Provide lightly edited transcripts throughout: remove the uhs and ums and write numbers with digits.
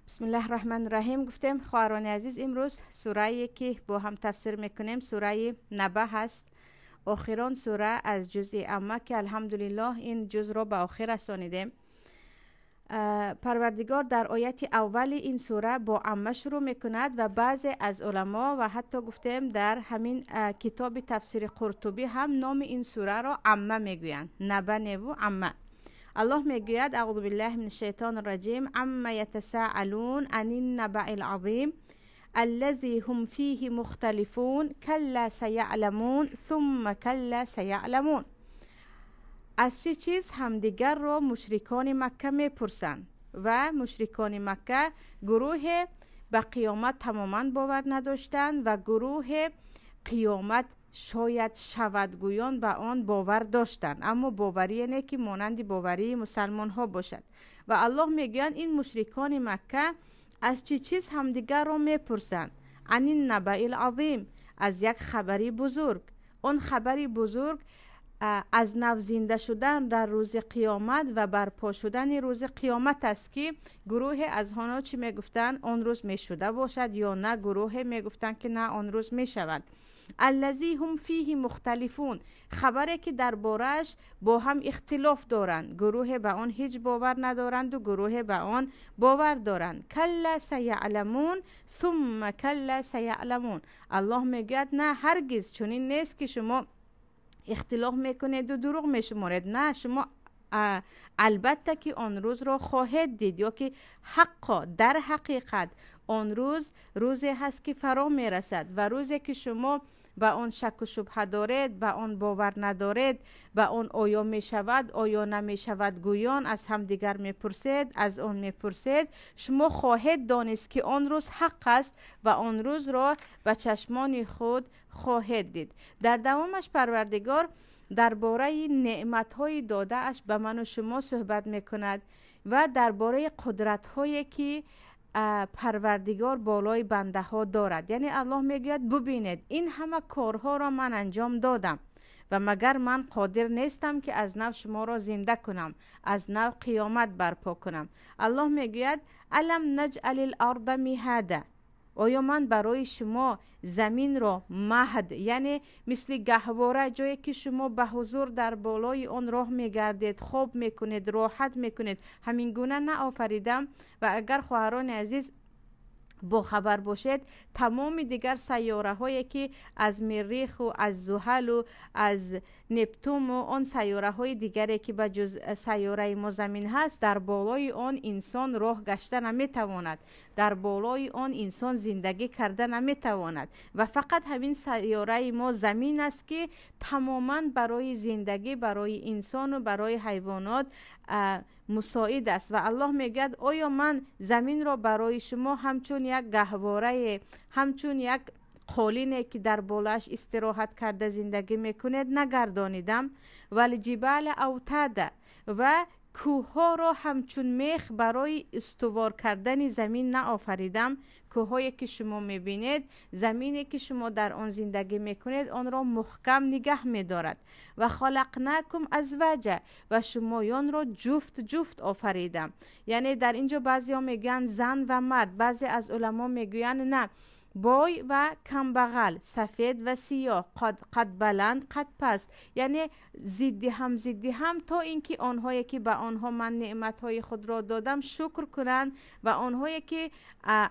بسم الله الرحمن الرحیم. گفتیم خواهران عزیز امروز سوره که با هم تفسیر میکنیم سوره نبأ هست. آخران سوره از جزء عامه که الحمدلله این جزء را به آخر رسانیدیم. پروردگار در آیت اول این سوره با عامه شروع میکند و بعضی از علما و حتی گفتیم در همین کتاب تفسیر قرطبی هم نام این سوره را عامه میگویند. نبأ و عامه. الله میگوید اعوذ بالله من الشیطان الرجیم عما یتساءلون عن النبأ العظیم الذی هم فیه مختلفون کلا سیعلمون ثم کلا سیعلمون. از چه چیز همدیگر را مشرکان مکه میپرسند و مشرکان مکه گروه به قیامت تماما باور نداشتند و گروه قیامت شاید شودگویان به آن باور داشتند، اما باوری نه که مانند باوری مسلمان ها باشد. و الله میگوید این مشرکان مکه از چه چیز همدیگر را میپرسند؟ عن النبأ العظیم، از یک خبری بزرگ. اون خبری بزرگ از نو زنده شدن در روز قیامت و برپا شدن روز قیامت است که گروه از آنها چی میگفتن؟ آن روز میشده باشد، یا نه گروه میگفتن که نه آن روز میشود. الذی هم فیه مختلفون، خبری که در بارش با هم اختلاف دارند. گروه به آن هیچ باور ندارند و گروه به آن باور دارند. کلا سیعلمون ثم کلا سیعلمون. الله میگوید نه، هرگز چنین نیست که شما اختلاف میکنید و دروغ میشمارید. نه، شما البته که آن روز را خواهید دید، یا که حقا در حقیقت آن روز روزی هست که فرا میرسد و روزی که شما به آن شک و شبهه دارید، به آن باور ندارید، به آن آیا می شود آیا نمی شود گویان از هم دیگر میپرسید، از آن میپرسید، شما خواهید دانست که آن روز حق است و آن روز را به چشمان خود خواهید دید. در دوامش پروردگار درباره نعمت‌های داده اش به من و شما صحبت میکند و درباره قدرت‌هایی که پروردگار بالای بنده ها دارد. یعنی الله میگوید ببینید این همه کارها را من انجام دادم و مگر من قادر نیستم که از نو شما را زنده کنم، از نو قیامت برپا کنم. الله میگوید الم نجعل الارض مهادا، آیا من برای شما زمین را مهد، یعنی مثل گهواره، جایی که شما به حضور در بالای آن راه میگردید، خواب میکنید، راحت میکنید، همین گونه نآفریدم؟ و اگر خواهران عزیز با خبر باشید تمام دیگر سیاره هایی که از مریخ و از زحل و از نپتون و آن سیاره های دیگری که به جز سیاره ما زمین هست، در بالای آن انسان راه گشته نمیتواند، در بالای آن انسان زندگی کرده نمیتواند و فقط همین سیاره ما زمین است که تماما برای زندگی، برای انسان و برای حیوانات مساعد است. و الله میگه آیا من زمین را برای شما همچون یک گهواره، همچون یک قالینه که در بالش استراحت کرده زندگی میکنید نگردانیدم؟ ولی جبال اوتاده، و کوه را همچون میخ برای استوار کردن زمین نآفریدم؟ کوهایی که شما میبینید، زمینی که شما در آن زندگی میکنید، آن را محکم نگه میدارد. و خلقناکم ازواجا، و شمایان را جفت جفت آفریدم. یعنی در اینجا بعضی ها میگن زن و مرد، بعضی از علما میگوین نه، بای و کمبغل، سفید و سیاه، قد بلند قد پست، یعنی ضد هم تا اینکه آنهایی که به آنها من نعمتهای خود را دادم شکر کنند و آنهایی که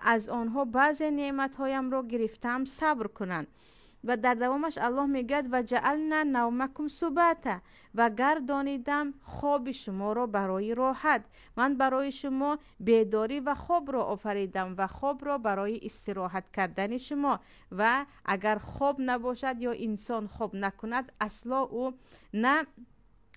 از آنها بعضی نعمتهایم را گرفتم صبر کنند. و در دوامش الله میگه و جعلنا نومکم سباتا، و گردانیدم خواب شما را برای راحت. من برای شما بیداری و خواب را آفریدم و خواب را برای استراحت کردن شما. و اگر خواب نباشد یا انسان خواب نکند، اصلا او نه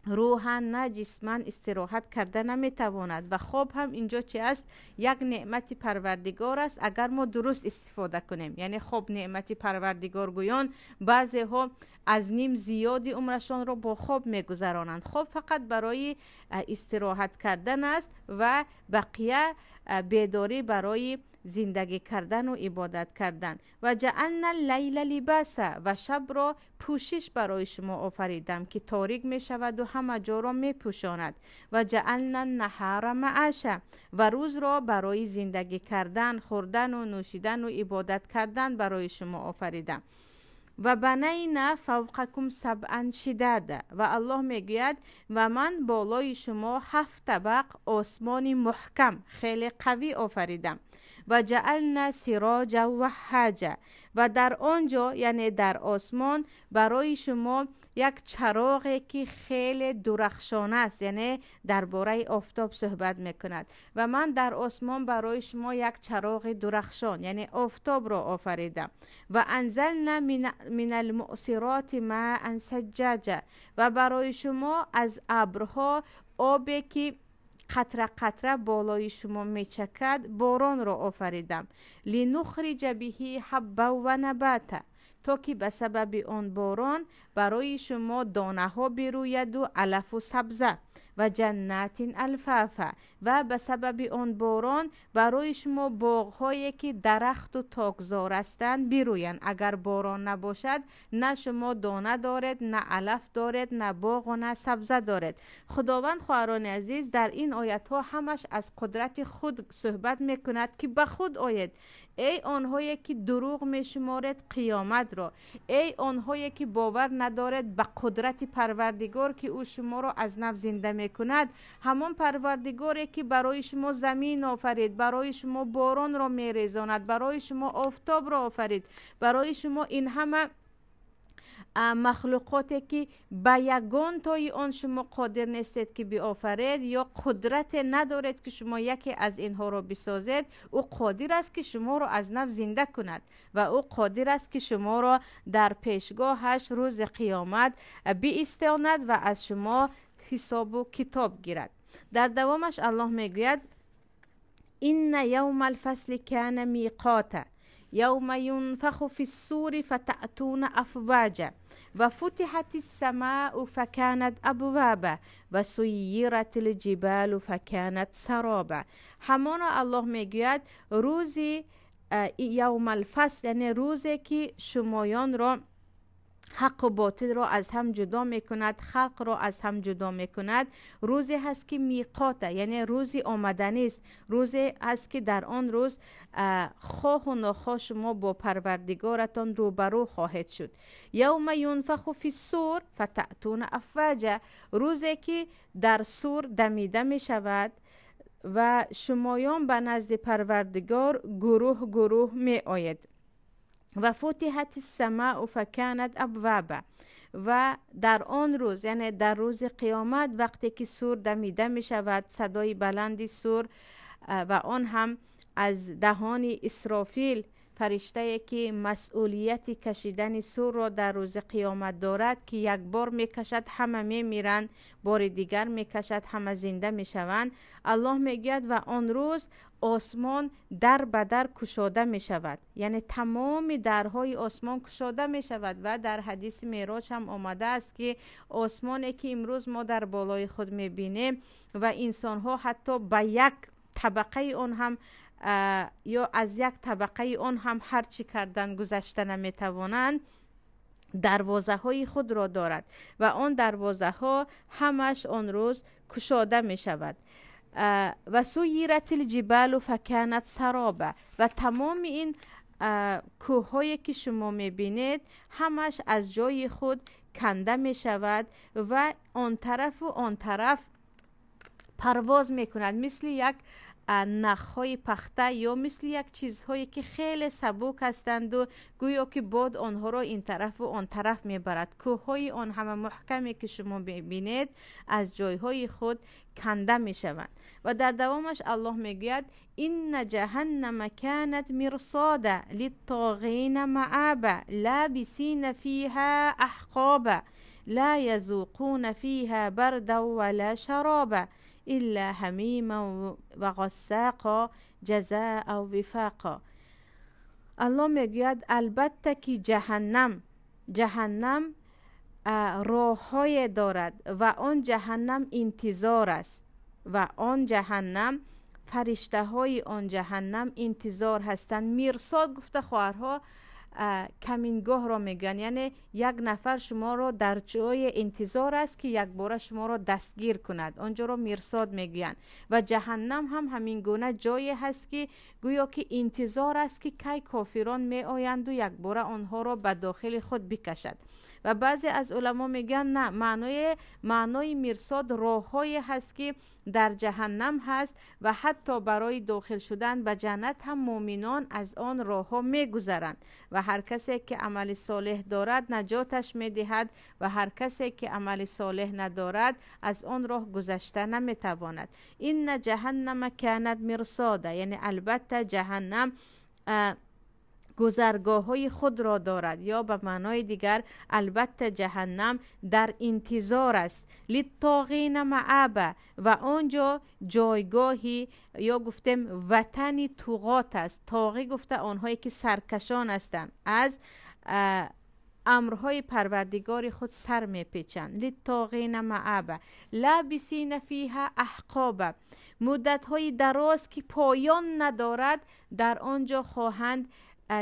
روحا نه جسما استراحت کرده نمیتواند. و خواب هم اینجا چی است؟ یک نعمت پروردگار است اگر ما درست استفاده کنیم. یعنی خواب نعمت پروردگار گویان بعضی ها از نیم زیادی عمرشان را با خواب میگذرانند. خواب فقط برای استراحت کردن است و بقیه بیداری برای زندگی کردن و عبادت کردن. و جعلنا اللیل لباسا، و شب را پوشش برای شما آفریدم که تاریک می شود و همه جا را می پوشاند. و جعلنا النهار معاشه، و روز را برای زندگی کردن، خوردن و نوشیدن و عبادت کردن برای شما آفریدم. و بنینا فوقکم سبعا شدادا، و الله میگوید و من بالای شما 7 طبق آسمان محکم خیلی قوی آفریدم. و جعلنا سراجا وهاجا، و در آنجا یعنی در آسمان برای شما یک چراغی که خیلی درخشان است، یعنی درباره آفتاب صحبت میکند. و من در آسمان برای شما یک چراغ درخشان یعنی آفتاب را آفریدم. و انزلنا من المعصرات ماء ثجاجا، و برای شما از ابرها آبی که قطره قطره بالای شما میچکد باران را آفریدم. لنخرج به حبا و نباتا، تا که به سبب آن باران برای شما دانه ها بروید و علف و سبزه. و جنات الفافا، و به سبب آن باران برای شما باغ هایی که درخت و تاکزار هستند برویند. اگر باران نباشد نه شما دانه دارد، نه علف دارد، نه باغ و نه سبزه دارد. خداوند خواهران عزیز در این آیت ها همش از قدرت خود صحبت میکند که به خود آید. ای آنهایی که دروغ میشمارد قیامت را، ای آنهایی که باور ندارد به قدرت پروردگار که او شما را از نو زنده میکند، همان پروردگاری که برای شما زمین آفرید، برای شما باران را میریزاند، برای شما آفتاب را آفرید، برای شما این همه مخلوقاتی که به یگان تای آن شما قادر نیستید که بیافرید، یا قدرت ندارید که شما یکی از اینها را بسازید، او قادر است که شما را از نو زنده کند و او قادر است که شما را در پیشگاهش روز قیامت بیستاند و از شما حساب و کتاب گیرد. در دوامش الله میگوید این یوم الفصل کان میقاتا یوم ینفخ فی الصور فتأتون افواجا و فتحت السماء فکانت ابوابا و سیرت الجبال فکانت سرابا. همانا الله میگوید روزی یوم الفصل یعنی روزی که شمایان را حق و باطل را از هم جدا میکند، خلق را از هم جدا میکند. روزی هست که میقاته یعنی روزی آمدنی است، روزی هست که در آن روز خواه و ناخواه شما با پروردگارتان روبرو خواهد شد. یوم ینفخ فی الصور فتأتون افواجا، روزی که در صور دمیده می شود و شمایان به نزد پروردگار گروه گروه می آید. و فتحت السماء فکانت ابوابا، و در آن روز یعنی در روز قیامت وقتی که سور دمیده می شود، صدای بلندی سور و آن هم از دهان اسرافیل، فرشته که مسئولیت کشیدن سور را در روز قیامت دارد که یک بار میکشد همه میمیرند، بار دیگر میکشد همه زنده میشوند. الله میگوید و آن روز آسمان در به در کشاده می شود، یعنی تمام درهای آسمان کشاده می شود. و در حدیث معراج هم آمده است که آسمانی که امروز ما در بالای خود می بینیم و انسان ها حتی به یک طبقه آن هم یا از یک طبقه آن هم هر چی کردن گذشته نمی توانند، دروازه های خود را دارد و آن دروازه ها همش آن روز کشاده می شود. و سیرت الجبال فکانت سرابا، و تمام این کوه هایی که شما می بینید همش از جای خود کنده می شود و آن طرف و آن طرف پرواز می کند، مثل یک نخهای پخته یا مثل یک چیزهایی که خیلی سبک هستند و گویا که باد آنها را این طرف و آن طرف میبرد. کوههای آن همه محکمی که شما ببینید از جایهای خود کنده میشوند. و در دوامش الله میگوید این جهنم کانت مرصادا للطاغین مآبا لابسین فیها احقابا لا یذوقون فیها بردا ولا شرابا الا حمیما و غساقا جزاء و وفاقا. الله میگوید البته که جهنم راههای دارد و آن جهنم انتظار است و آن جهنم فرشته های آن جهنم انتظار هستند. مرصاد گفته خواهرها کمینگاه را میگن، یعنی یک نفر شما را در جای انتظار است که یک بار شما را دستگیر کند، آنجا را مرصاد میگویند. و جهنم هم همین گونه جایی هست که گویا که انتظار است که کی کافران می آیند و یک بار آنها را به داخل خود بکشد. و بعضی از علما میگن نه، معنای مرصاد راههایی هست که در جهنم هست و حتی برای داخل شدن به جنت هم مؤمنان از آن راهها میگذرند و هر کسی که عمل صالح دارد نجاتش میدهد و هر کسی که عمل صالح ندارد از آن راه گذشته نمیتواند. این جهنم کانت مرصادا، یعنی البته جهنم گذرگاه های خود را دارد، یا به معنای دیگر البته جهنم در انتظار است. للطاغین مآبا، و آنجا جایگاهی یا گفتم وطن طغات است. طاغی گفته آنهایی که سرکشان هستند، از امرهای پروردگار خود سر میپیچند. للطاغین مآبا لابسین فیها احقابا، مدت‌های دراز که پایان ندارد در آنجا خواهند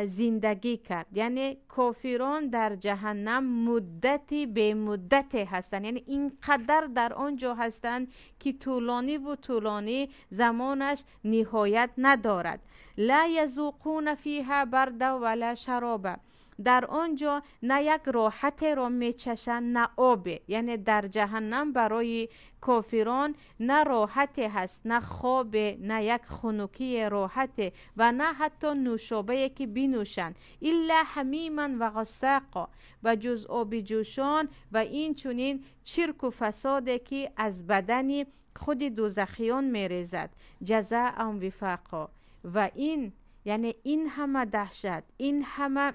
زندگی کرد. یعنی کافران در جهنم مدتی به مدتی هستند، یعنی اینقدر در آنجا هستند که طولانی و طولانی زمانش نهایت ندارد. لا یذوقون فیها برد ولا شرابا، در آنجا نه یک راحت را میچشند نه آب. یعنی در جهنم برای کافران نه راحت هست، نه خواب، نه یک خنکی راحت و نه حتی نوشابه که بینوشند. الا حمیما و غساقا، و جز آب جوشان و این چونین چرک و فساده که از بدن خود دوزخیان میریزد. جزاء وفاقا، و این یعنی این همه دهشت، این همه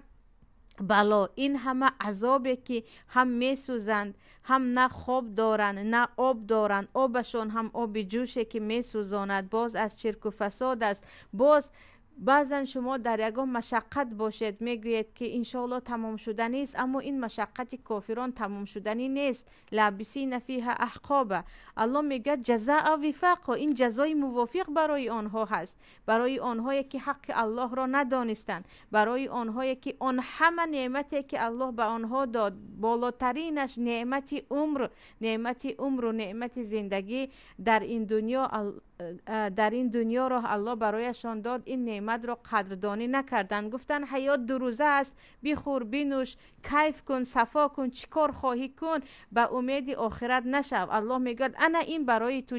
بلا، این همه عذابی که هم میسوزند، هم نه خواب دارند نه آب دارند، آبشون هم آب جوشه که میسوزاند، باز از چرک و فساد است. باز بعضا شما در یگان مشقت باشد میگوید که انشاءالله تمام شدنی است، اما این مشقت کافران تمام شدنی نیست. لابسین فیها احقابا، الله میگه جزاء وفاق، این جزای موافق برای آنها هست، برای آنهایی که حق الله را ندانستند، برای آنهایی که آن همه نعمتی که الله به آنها داد، بالاترینش نعمت عمر و نعمت زندگی در این دنیا را الله برایشان داد، این نعمت را قدردانی نکردند. گفتن حیات 2 روزه است، بخور بنوش، کیف کن، صفا کن، چیکار خواهی کن، به امید آخرت نشو. الله میگه انا این برای تو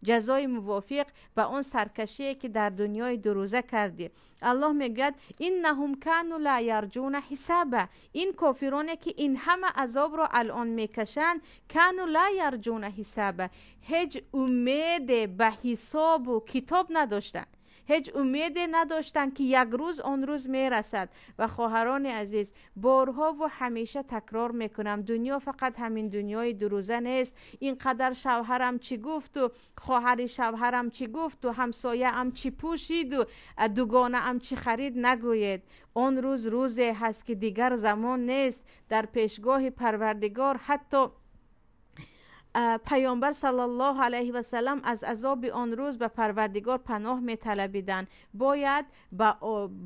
جزای موافق به اون سرکشی که در دنیای 2 روزه کردی. الله میگه انهم كانوا لا يرجون حسابا، این کافرانی که این همه عذاب را الان میکشند، كانوا لا يرجون حسابا، هیچ امید به حساب و کتاب نداشتن، هیچ امید نداشتن که یک روز آن روز میرسد. و خواهران عزیز، بارها و همیشه تکرار میکنم، دنیا فقط همین دنیای 2 روزه نیست. اینقدر شوهرم چی گفت و خواهر شوهرم چی گفت و همسایه ام چی پوشید و دوگانه ام چی خرید نگوید. آن روز روزی هست که دیگر زمان نیست. در پیشگاه پروردگار حتی پیامبر صلی الله علیه و سلم از عذاب آن روز به پروردگار پناه می طلبیدند. باید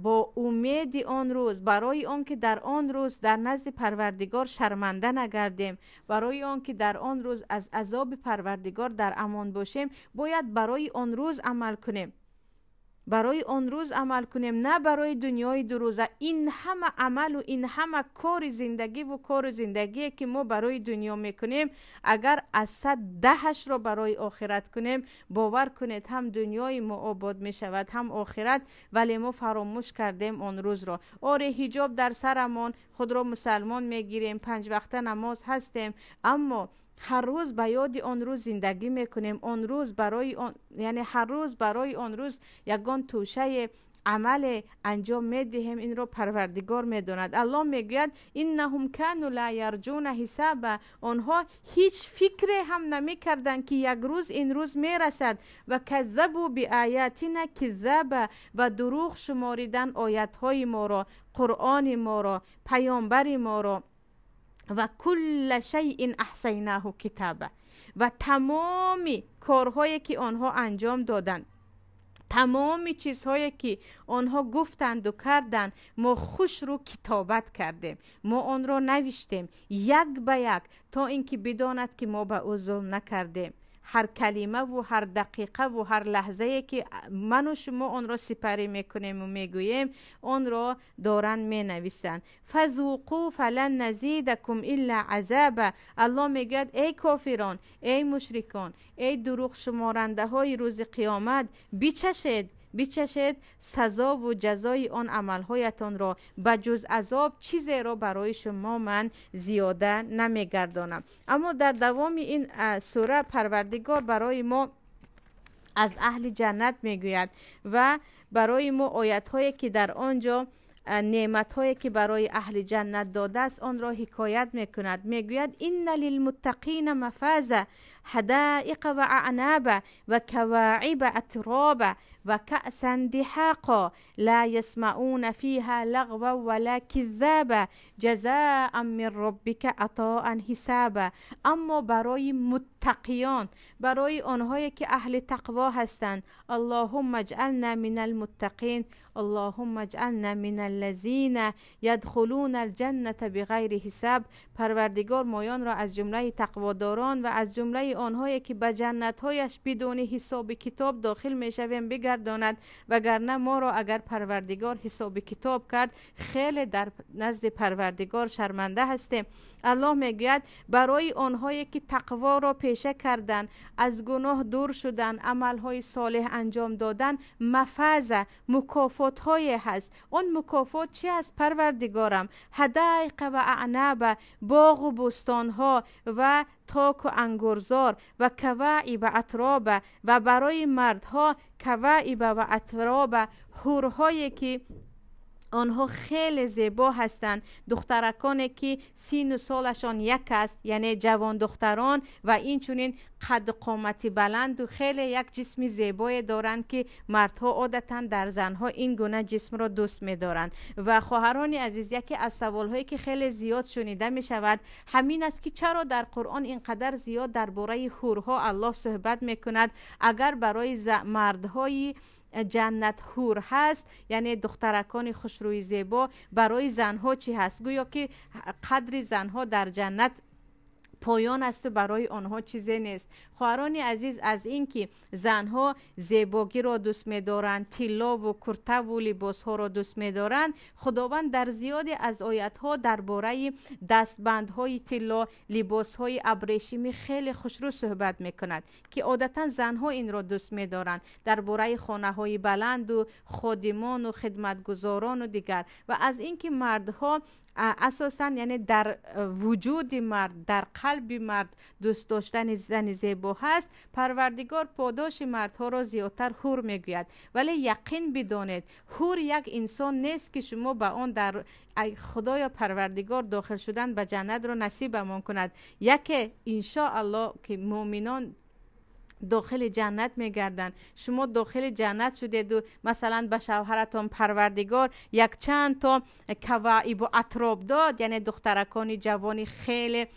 با امید آن روز، برای آن که در آن روز در نزد پروردگار شرمنده نگردیم، برای آن که در آن روز از عذاب پروردگار در امان باشیم، باید برای آن روز عمل کنیم، برای آن روز عمل کنیم، نه برای دنیای 2 روزه. این همه عمل و این همه کار زندگی که ما برای دنیا میکنیم، اگر از 110 را برای آخرت کنیم، باور کنید هم دنیای ما آباد میشود هم آخرت. ولی ما فراموش کردیم آن روز را. آره حجاب در سرمان، خود را مسلمان میگیریم، 5 وقته نماز هستیم، اما هر روز به یاد آن روز زندگی میکنیم. آن روز برای آن، یعنی هر روز برای آن روز یگان توشه عمل انجام میدهیم. این رو پروردگار میداند. الله میگوید انهم كانوا لا يرجون حسابا، آنها هیچ فکر هم نمیکردن که یک روز این روز میرسد. و کذبوا بآیاتنا کذابا، و دروغ شماریدن آیات های ما را، قرآن ما را، پیامبر ما را. و کل شیء احصیناه کتابا، و تمامی کارهایی که آنها انجام دادند، تمام چیزهایی که آنها گفتند و کردند ما خوش رو کتابت کردیم، ما آن را نوشتیم یک به یک تا اینکه بداند که ما به او ظلم نکردیم. هر کلمه و هر دقیقه و هر لحظه که من و شما آن را سپری میکنیم و میگوییم آن را دارن می نویسند. فذوقوا فلن نزیدکم الا عذابا. الله میگوید ای کافران، ای مشرکان، ای دروغ شمارنده های روز قیامت، بچشید سزا و جزای آن عملهایتان را، بجز عذاب چیزی را برای شما من زیاده نمیگردانم. اما در دوام این سوره پروردگار برای ما از اهل جنت میگوید و برای ما آیت هایی که در آنجا نعمت هایی که برای اهل جنت داده است آن را حکایت میکند. میگوید ان للمتقین مفازا حدائق و اعناب و کواعب اترابا و کأسا دحاقا لا يسمعون فيها لغوا ولا كذابا جزاء من ربك عطاء حسابا. اما برای متقیان، برای آنهایی که اهل تقوا هستند، اللهم اجعلنا من المتقین، اللهم اجعلنا من الذين يدخلون الجنة بغیر حساب. پروردگار مایان را از جمله تقواداران و از جمله آنهایی که به جنت‌هایش بدون حساب کتاب داخل میشویم بگرداند، وگرنه ما را اگر پروردگار حساب کتاب کرد خیلی در نزد پروردگار شرمنده هستیم. الله میگوید برای آنهایی که تقوا را پیشه کردند، از گناه دور شدن، عملهای صالح انجام دادن، مفازه مکافات های هست. آن مکافات چی است پروردگارم؟ حدائق و اعناب، باغ و بستان ها و تاک و انگورزار و کواعب و اتراب، و برای مردها کواعب و اتراب، حورهایی که آنها خیلی زیبا هستند، دخترکانی که سین و سالشان یک است، یعنی جوان دختران، و این چونین قد قامتی بلند و خیلی یک جسم زیبایی دارند که مردها عادتا در زنها این گونه جسم را دوست می دارند. و خواهران عزیز، یکی از سوالهایی که خیلی زیاد شنیده می شود همین است که چرا در قرآن اینقدر زیاد درباره حورها الله صحبت می کند؟ اگر برای مردهای جنت حور هست، یعنی دخترکان خوشروی زیبا، برای زنها چی هست؟ گویا که قدر زنها در جنت پایان است و برای آنها چیزی نیست. خواهران عزیز، از اینکه زنها زیباگی را دوست می‌دارند، طلا و کرته و لباس‌ها را دوست می‌دارند، خداوند در زیادی از آیات‌ها درباره دستبندهای طلا، لباس‌های ابریشمی خیلی خوشرو صحبت می‌کند که عادتاً زنها این را دوست می‌دارند. درباره خانه‌های بلند و خادمان و خدمتگزاران و دیگر. و از اینکه مردها اساساً یعنی در وجود مرد، در قلب مرد دوست داشتن زن زیبا هست، پروردگار پاداش مردها را زیادتر حور میگوید. ولی یقین بدانید حور یک انسان نیست که شما به آن در خدایا پروردگار داخل شدن به جنت را نصیبمان کند. یکی انشاءالله که مؤمنان داخل جنت میگردن، شما داخل جنت شدید و مثلا به شوهرتان پروردگار یک چند تا کواعب و اتراب داد، یعنی دخترکانی جوانی خیلی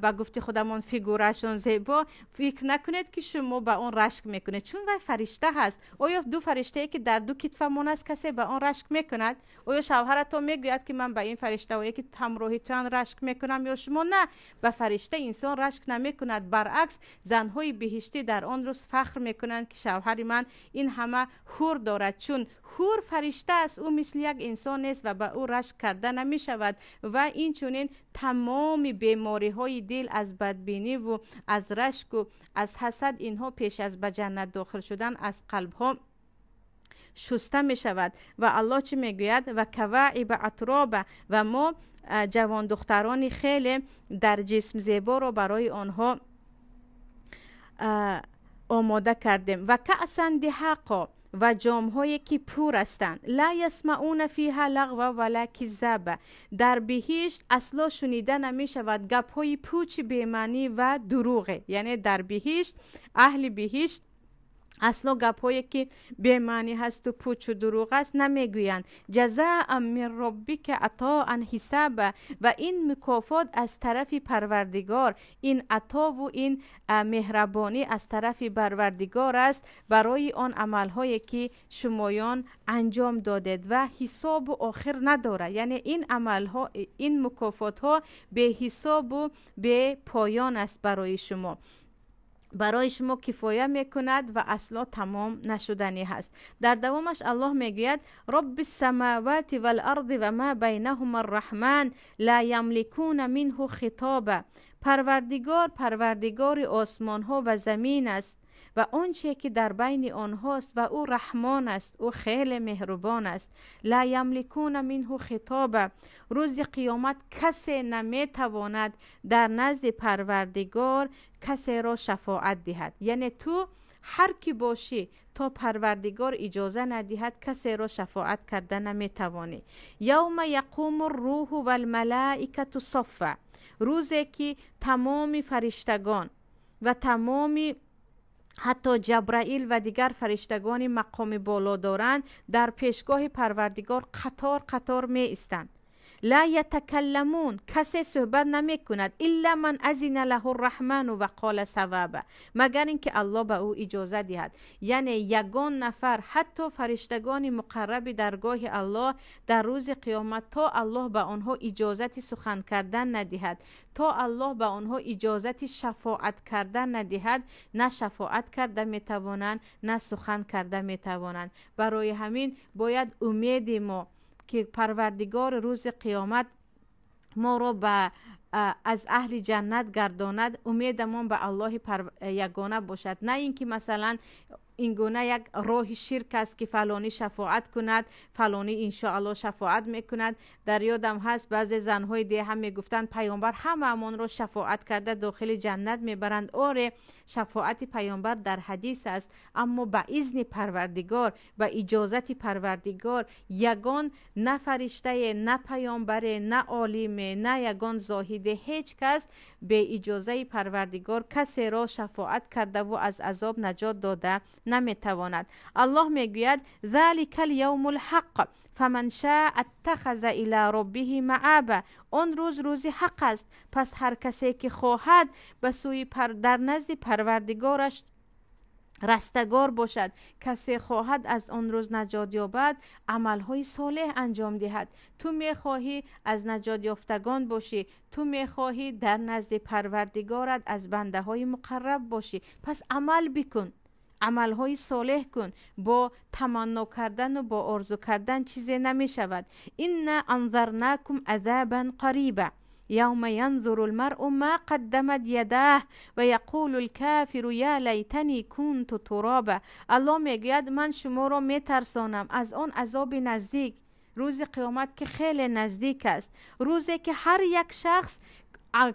با گفت خودمون فیگورشون زیبا، فکر نکنید که شما به اون رشک میکنید، چون وی فرشته هست. آیا دو فرشته ای که در دو کتفمون است کسی به اون رشک میکند؟ آیا شوهرتون میگوید که من به این فرشته و یکی همراهیتان رشک میکنم یا شما نه؟ به فرشته انسان رشک نمیکند، برعکس زنهای بهشتی در آن روز فخر میکنند که شوهر من این همه حور دارد، چون حور فرشته است، او مثل یک انسان نیست و به او رشک کرده نمیشود. و این چونین تمام بیماری های دل از بدبینی و از رشک و از حسد، اینها پیش از به جنت داخل شدن از قلب ها شسته می شود. و الله چی می گوید؟ و کواعب اتراب، و ما جوان دختران خیلی در جسم زیبا را برای آنها آماده کردیم. و کأسا دحاقا، و جام‌هایی که پر هستند، لا یسمعون فیها لغوا ولا کذابا، در بهشت اصلا شنیده نمی شود گپ‌های پوچ بی‌معنی و دروغ. یعنی در بهشت، اهل بهشت اصلا گپایی که به معنی هست و پوچ و دروغ است نمیگویند. جزاء من ربک عطاء حسابا، و این مکافات از طرف پروردگار، این عطا و این مهربانی از طرف پروردگار است برای آن عملهایی که شمایان انجام دادید و حساب و آخر نداره. یعنی این عملها، این مکافات ها به حساب و به پایان است برای شما، برای شما کفایه میکند و اصلا تمام نشدنی هست. در دوامش الله میگوید رب السماوات والارض و ما بینهما الرحمن لا یملکون منه خطابا. پروردگار آسمان ها و زمین است و آنچه که در بین آنهاست و او رحمان است، او خیلی مهربان است. لا یملکون منه خطابا. روز قیامت کسی نمیتواند در نزد پروردگار کسی را شفاعت دهد. یعنی تو هر کی باشی تا پروردگار اجازه ندهد کسی را شفاعت کرده نمیتوانی. یوم یقوم الروح والملائکه صفا. روزی که تمام فرشتگان و تمام حتی جبرائیل و دیگر فرشتگان مقام بالا دارند در پیشگاه پروردگار قطار می ایستند. لا یتکلمون. کسی صحبت نمی کند الا من اذن له الرحمن و قال صوابا، مگر اینکه الله به او اجازه دهد. یعنی یگان نفر، حتی فرشتگان مقرب درگاه الله در روز قیامت، تا الله به آنها اجازت سخن کردن ندهد، تا الله به آنها اجازت شفاعت کردن ندهد، نه شفاعت کرده میتوانند نه سخن کرده میتوانند. برای همین باید امید ما که پروردگار روز قیامت ما را به از اهل جنت گرداند، امیدمان به الله یگانه باشد، نه اینکه مثلا این گونه یک راه شرک است که فلانی شفاعت کند، فلانی انشاءالله شفاعت میکند. در یادم هست بعضی زنهای دیگه هم میگفتند پیامبر همه امان را شفاعت کرده داخل جنت میبرند. آره، شفاعت پیامبر در حدیث است، اما به اذن پروردگار، به اجازت پروردگار. یگان نه فرشته، نه پیامبر، نه عالم، نه یگان زاهد، هیچ کس به اجازه پروردگار کسی را شفاعت کرده و از عذاب نجات داده نمیتواند. الله میگوید ذلک الیوم الحق فمن شاء اتخذ الی ربه مآبا. آن روز حق است، پس هر کسی که خواهد به سوی در نزد پروردگارش رستگار باشد، کسی خواهد از آن روز نجات یابد، عملهای صالح انجام دهد. تو میخواهی از نجات یافتگان باشی، تو میخواهی در نزد پروردگارت از بنده های مقرب باشی، پس عمل بکن، عملهای صالح کن. با تمنا کردن و با آرزو کردن چیزی نمی شود. این انذرناکم عذابا قریبا یوم ینظر المرء ما قدمت یداه و یقول الکافر یا لیتنی کنت ترابا. الله میگوید من شما را میترسانم از آن عذاب نزدیک، روز قیامت که خیلی نزدیک است، روزی که هر یک شخص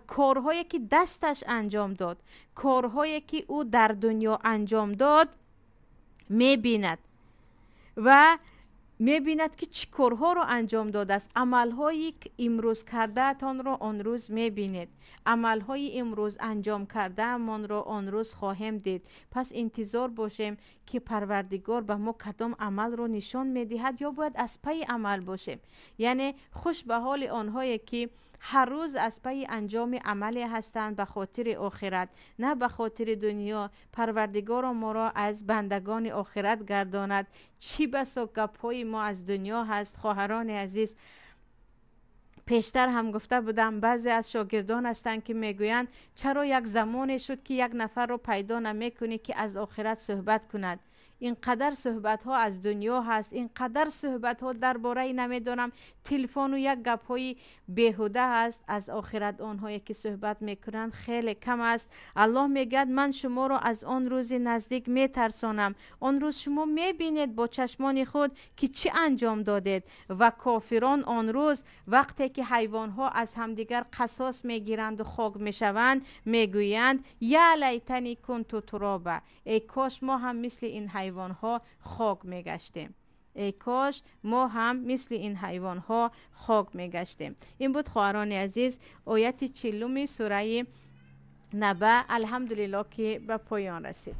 کارهایی که دستش انجام داد، کارهایی که او در دنیا انجام داد میبیند و میبیند که چی کارها رو انجام داده است. عملهایی که امروز کرده تان رو آن روز میبینید، عملهای امروز انجام کرده من رو آن روز خواهیم دید. پس انتظار باشیم که پروردگار به ما کدام عمل رو نشان میدهد، یا باید از پی عمل باشیم. یعنی خوش به حال آنهایی که هر روز از پی انجام عملی هستند به خاطر آخرت، نه به خاطر دنیا. پروردگار ما را از بندگان آخرت گرداند. چی بسا گپ‌های ما از دنیا هست. خواهران عزیز، پیشتر هم گفته بودم بعضی از شاگردان هستند که میگویند چرا یک زمانی شد که یک نفر رو پیدا نمیکنی که از آخرت صحبت کند. اینقدر صحبت ها از دنیا هست، اینقدر صحبت ها درباره نمیدونم تلفن و یک گپ های بیهوده هست. از آخرت آنهایی که صحبت میکنند خیلی کم است. الله میگه من شما را از آن روز نزدیک میترسانم. آن روز شما میبینید با چشمان خود که چی انجام دادید. و کافران آن روز وقتی که حیوان ها از همدیگر قصاص میگیرند و خاک میشوند میگویند یا لیتنی کنت ترابا، ای کاش ما هم مثل این حیوان ها خاک میگشتیم، ای کاش ما هم مثل این حیوان ها خاک میگشتیم. این بود خواهران عزیز آیت 40 سوره نبأ. الحمدلله که به پایان رسید.